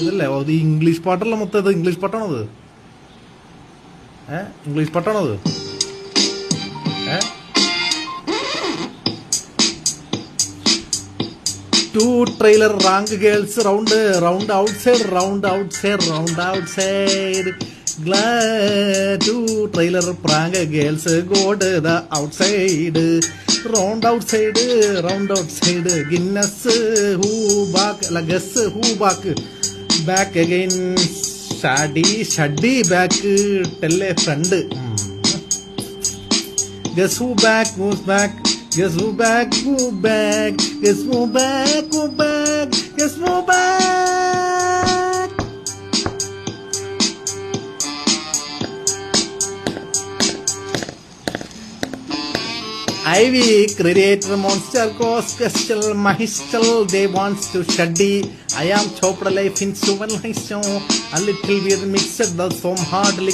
ഇതല്ലേ അത് ഇംഗ്ലീഷ് പാട്ടല്ല മൊത്തം. ഇത് ഇംഗ്ലീഷ് പാട്ടാണത്. ഇംഗ്ലീഷ് പാട്ടാണത്. ടു ട്രെയിലർ റാങ്ക് girls round round outside round outside round outside two trailer park girls god the outside round outside guess who back അല്ല guess who back back again shady back tell a friend guess who back moves back guess who back, guess who back, guess who back. Ivy creator monster cause special mahistal they wants to study. I am chopped life in so one a little weird mixed the some hardly